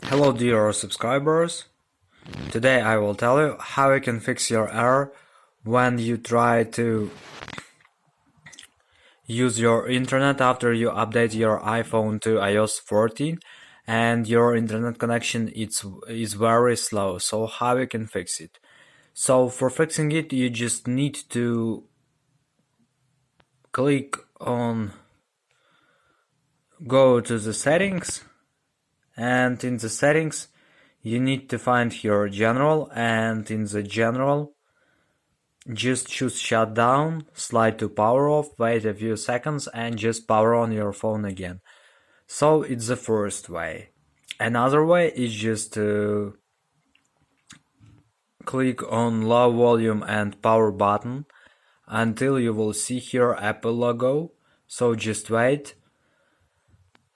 Hello dear subscribers, today I will tell you how you can fix your error when you try to use your internet after you update your iPhone to iOS 14 and your internet connection is very slow. So how you can fix it? So for fixing it you just need to click on go to the settings, and in the settings you need to find your general, and in the general just choose shutdown, slide to power off, wait a few seconds and just power on your phone again. So it's the first way. Another way is just to click on low volume and power button until you will see here Apple logo. So just wait.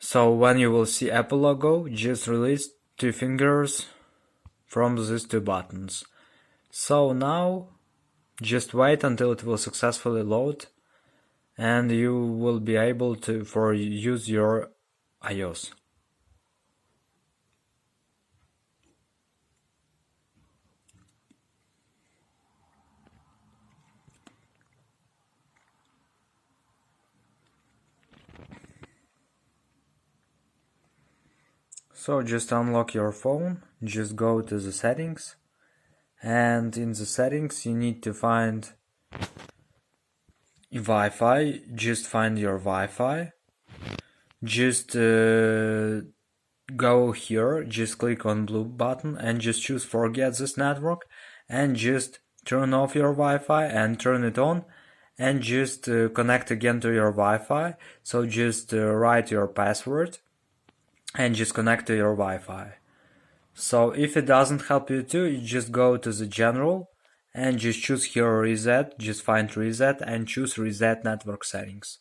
So when you will see Apple logo, just release 2 fingers from these 2 buttons. So now just wait until it will successfully load and you will be able to use your iOS. So just unlock your phone, just go to the settings, and in the settings you need to find Wi-Fi. Just find your Wi-Fi, just go here, just click on blue button and just choose forget this network and just turn off your Wi-Fi and turn it on and just connect again to your Wi-Fi. So just write your password and just connect to your Wi-Fi. So if it doesn't help you too, you just go to the general and just choose here reset, just find reset and choose reset network settings.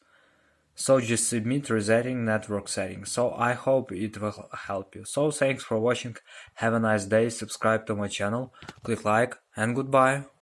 So just submit resetting network settings. So I hope it will help you. So thanks for watching, have a nice day, subscribe to my channel, click like and goodbye.